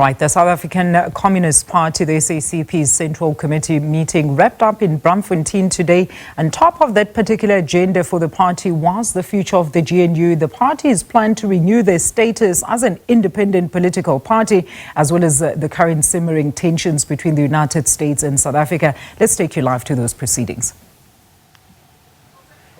Right, the South African Communist Party, the SACP's Central Committee meeting wrapped up in Braamfontein today. On top of that particular agenda for the party was the future of the GNU. The party is planned to renew their status as an independent political party, as well as the current simmering tensions between the United States and South Africa. Let's take you live to those proceedings.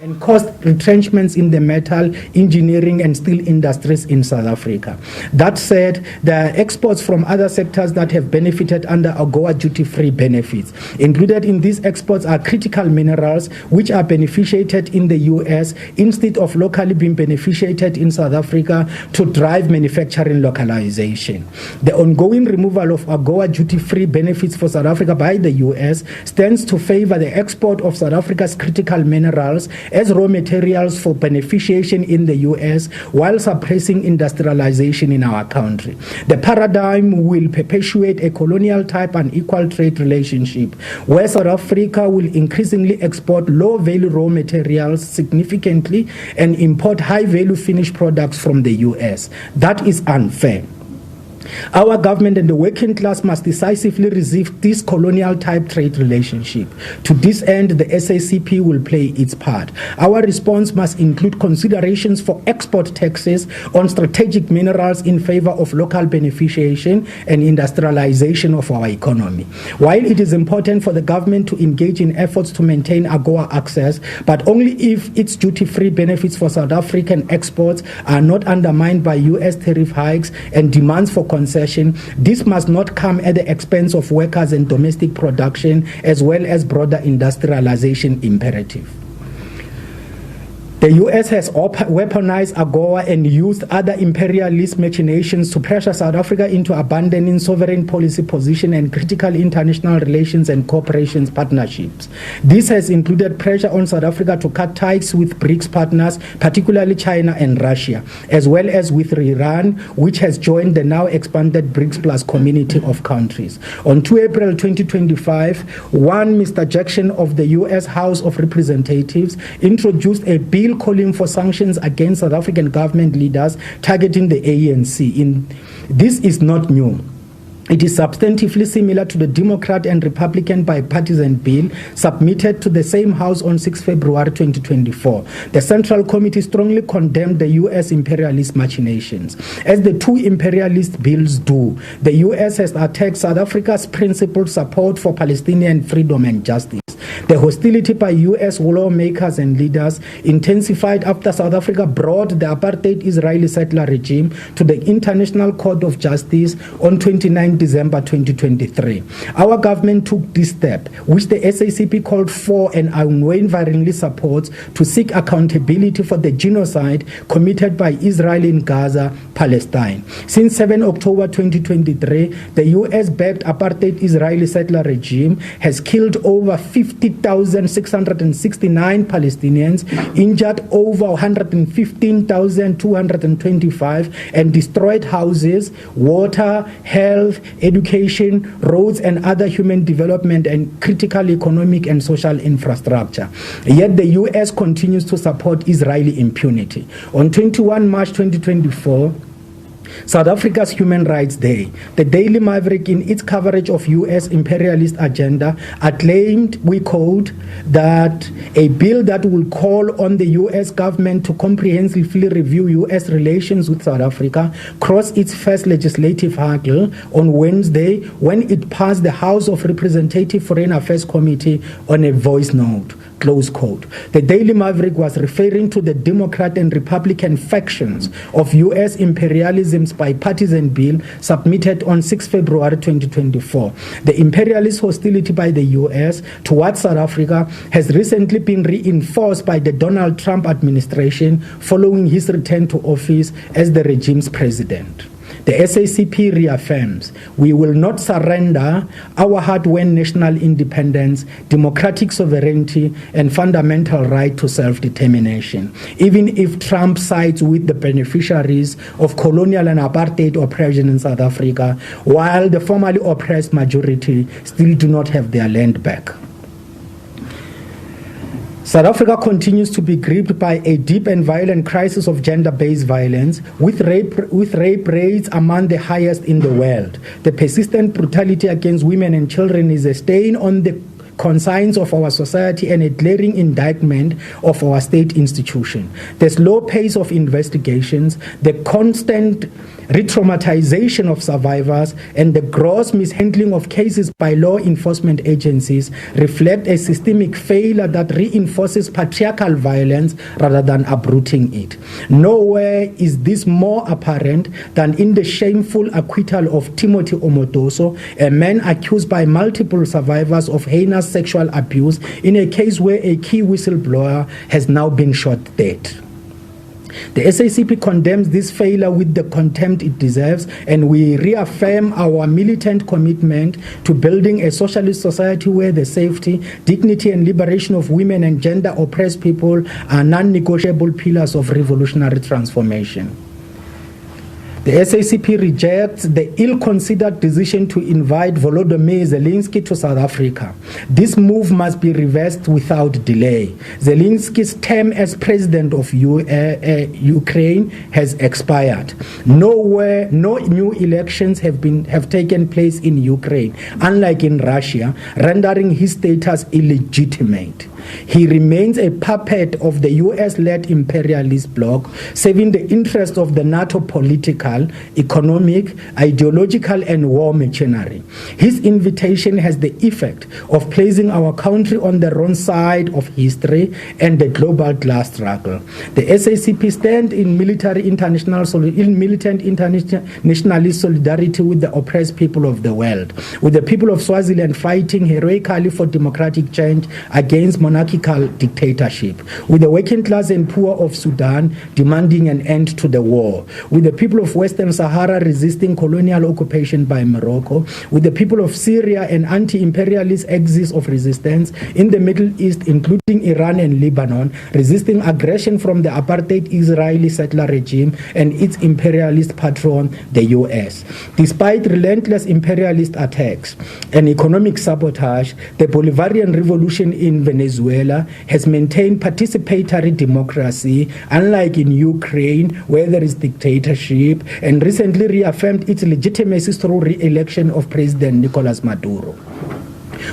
And caused retrenchments in the metal, engineering and steel industries in South Africa. That said, there are exports from other sectors that have benefited under AGOA duty-free benefits. Included in these exports are critical minerals, which are beneficiated in the US instead of locally being beneficiated in South Africa to drive manufacturing localization. The ongoing removal of AGOA duty-free benefits for South Africa by the US stands to favor the export of South Africa's critical minerals as raw materials for beneficiation in the US while suppressing industrialization in our country. The paradigm will perpetuate a colonial type and equal trade relationship where South Africa will increasingly export low-value raw materials significantly and import high-value finished products from the US. That is unfair. Our government and the working class must decisively resist this colonial-type trade relationship. To this end, the SACP will play its part. Our response must include considerations for export taxes on strategic minerals in favor of local beneficiation and industrialization of our economy. While it is important for the government to engage in efforts to maintain AGOA access, but only if its duty-free benefits for South African exports are not undermined by US tariff hikes and demands for concession, this must not come at the expense of workers and domestic production, as well as broader industrialization imperative. The US has weaponized AGOA and used other imperialist machinations to pressure South Africa into abandoning sovereign policy position and critical international relations and cooperation partnerships. This has included pressure on South Africa to cut ties with BRICS partners, particularly China and Russia, as well as with Iran, which has joined the now expanded BRICS Plus community of countries. On 2 April 2025, Mr. Jackson of the US House of Representatives introduced a bill calling for sanctions against South African government leaders targeting the ANC. This is not new. It is substantively similar to the Democrat and Republican bipartisan bill submitted to the same House on 6 February 2024. The Central Committee strongly condemned the U.S. imperialist machinations. As the two imperialist bills do, the U.S. has attacked South Africa's principled support for Palestinian freedom and justice. The hostility by U.S. lawmakers and leaders intensified after South Africa brought the apartheid Israeli settler regime to the International Court of Justice on 29 December 2023. Our government took this step, which the SACP called for and unwaveringly supports, to seek accountability for the genocide committed by Israel in Gaza, Palestine. Since 7 October 2023, the US-backed apartheid Israeli settler regime has killed over 50,669 Palestinians, injured over 115,225, and destroyed houses, water, health, education, roads, and other human development and critical economic and social infrastructure. Yet the US continues to support Israeli impunity. On 21 March 2024, South Africa's Human Rights Day, the Daily Maverick, in its coverage of U.S. imperialist agenda, acclaimed, we quote, that a bill that will call on the U.S. government to comprehensively review U.S. relations with South Africa crossed its first legislative hurdle on Wednesday when it passed the House of Representative Foreign Affairs Committee on a voice note. Close quote. The Daily Maverick was referring to the Democrat and Republican factions of U.S. imperialism's bipartisan bill submitted on 6 February 2024. The imperialist hostility by the U.S. towards South Africa has recently been reinforced by the Donald Trump administration following his return to office as the regime's president. The SACP reaffirms we will not surrender our hard-won national independence, democratic sovereignty, and fundamental right to self-determination, even if Trump sides with the beneficiaries of colonial and apartheid oppression in South Africa, while the formerly oppressed majority still do not have their land back. South Africa continues to be gripped by a deep and violent crisis of gender-based violence, with rape rates among the highest in the world. The persistent brutality against women and children is a stain on the conscience of our society and a glaring indictment of our state institution. The slow pace of investigations, the constant re-traumatization of survivors, and the gross mishandling of cases by law enforcement agencies reflect a systemic failure that reinforces patriarchal violence rather than uprooting it. Nowhere is this more apparent than in the shameful acquittal of Timothy Omotoso, a man accused by multiple survivors of heinous sexual abuse in a case where a key whistleblower has now been shot dead. The SACP condemns this failure with the contempt it deserves, and we reaffirm our militant commitment to building a socialist society where the safety, dignity, and liberation of women and gender-oppressed people are non-negotiable pillars of revolutionary transformation. The SACP rejects the ill-considered decision to invite Volodymyr Zelensky to South Africa. This move must be reversed without delay. Zelensky's term as president of Ukraine has expired. No new elections have taken place in Ukraine, unlike in Russia, rendering his status illegitimate. He remains a puppet of the US-led imperialist bloc, serving the interests of the NATO political, economic, ideological, and war machinery. His invitation has the effect of placing our country on the wrong side of history and the global class struggle. The SACP stands in militant internationalist solidarity with the oppressed people of the world, with the people of Swaziland fighting heroically for democratic change against monarchical dictatorship, with the working class and poor of Sudan demanding an end to the war, with the people of Western Sahara resisting colonial occupation by Morocco, with the people of Syria and anti-imperialist axis of resistance in the Middle East, including Iran and Lebanon, resisting aggression from the apartheid Israeli settler regime and its imperialist patron, the US. Despite relentless imperialist attacks and economic sabotage, the Bolivarian revolution in Venezuela has maintained participatory democracy, unlike in Ukraine, where there is dictatorship, and recently reaffirmed its legitimacy through re-election of President Nicolas Maduro.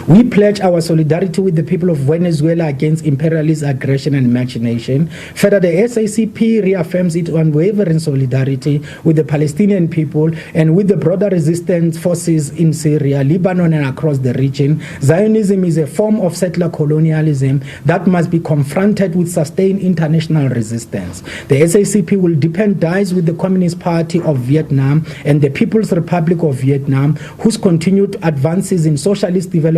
We pledge our solidarity with the people of Venezuela against imperialist aggression and machination. Further, the SACP reaffirms its unwavering solidarity with the Palestinian people and with the broader resistance forces in Syria, Lebanon, and across the region. Zionism is a form of settler colonialism that must be confronted with sustained international resistance. The SACP will deepen ties with the Communist Party of Vietnam and the People's Republic of Vietnam, whose continued advances in socialist development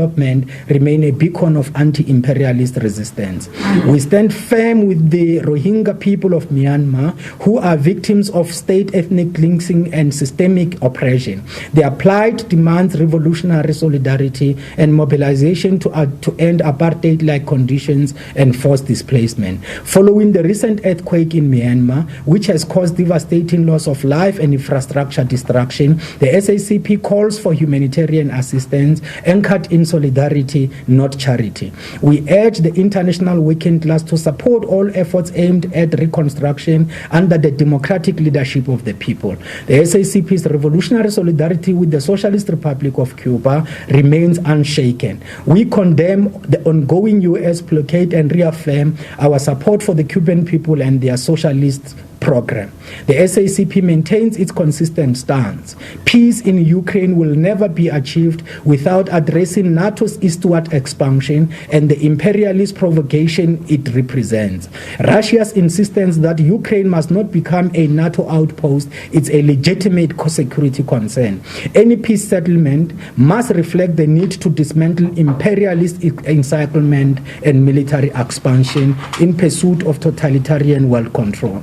remain a beacon of anti-imperialist resistance. We stand firm with the Rohingya people of Myanmar, who are victims of state ethnic cleansing and systemic oppression. Their plight demands revolutionary solidarity and mobilization to end apartheid-like conditions and forced displacement. Following the recent earthquake in Myanmar, which has caused devastating loss of life and infrastructure destruction, the SACP calls for humanitarian assistance anchored in solidarity, not charity. We urge the international working class to support all efforts aimed at reconstruction under the democratic leadership of the people. The SACP's revolutionary solidarity with the Socialist Republic of Cuba remains unshaken. We condemn the ongoing US blockade and reaffirm our support for the Cuban people and their socialist program. The SACP maintains its consistent stance. Peace in Ukraine will never be achieved without addressing NATO's eastward expansion and the imperialist provocation it represents. Russia's insistence that Ukraine must not become a NATO outpost is a legitimate security concern. Any peace settlement must reflect the need to dismantle imperialist encirclement and military expansion in pursuit of totalitarian world control.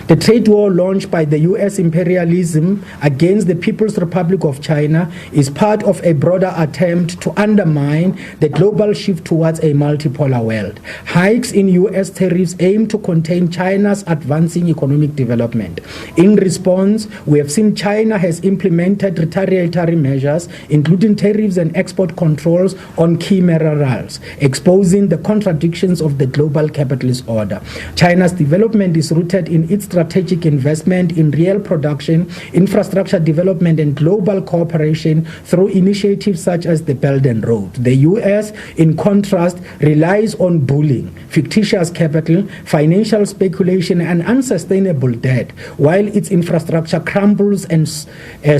The trade war launched by the U.S. imperialism against the People's Republic of China is part of a broader attempt to undermine the global shift towards a multipolar world. Hikes in U.S. tariffs aim to contain China's advancing economic development. In response, we have seen China has implemented retaliatory measures, including tariffs and export controls on key minerals, exposing the contradictions of the global capitalist order. China's development is rooted in its strategic investment in real production, infrastructure development, and global cooperation through initiatives such as the Belt and Road. The U.S., in contrast, relies on bullying, fictitious capital, financial speculation, and unsustainable debt, while its infrastructure crumbles and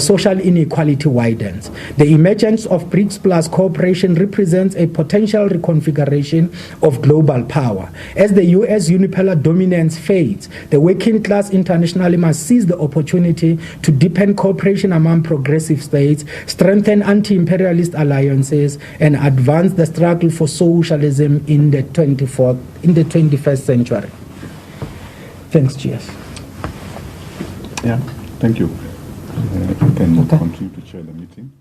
social inequality widens. The emergence of BRICS Plus cooperation represents a potential reconfiguration of global power. As the U.S. unipolar dominance fades, the working class internationally must seize the opportunity to deepen cooperation among progressive states, strengthen anti-imperialist alliances, and advance the struggle for socialism in the 21st century. Thanks, GS. Yeah, thank you. You can continue to chair the meeting.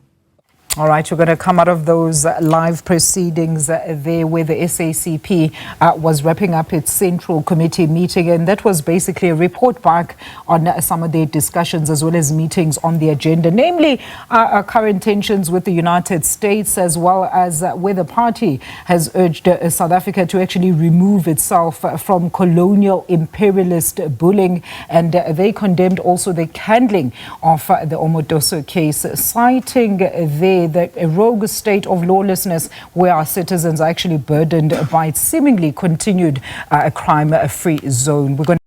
All right, we're going to come out of those live proceedings there where the SACP was wrapping up its Central Committee meeting, and that was basically a report back on some of their discussions as well as meetings on the agenda, namely current tensions with the United States, as well as where the party has urged South Africa to actually remove itself from colonial imperialist bullying, and they condemned also the handling of the Omodoso case, citing the rogue state of lawlessness where our citizens are actually burdened by its seemingly continued crime-free zone. We're going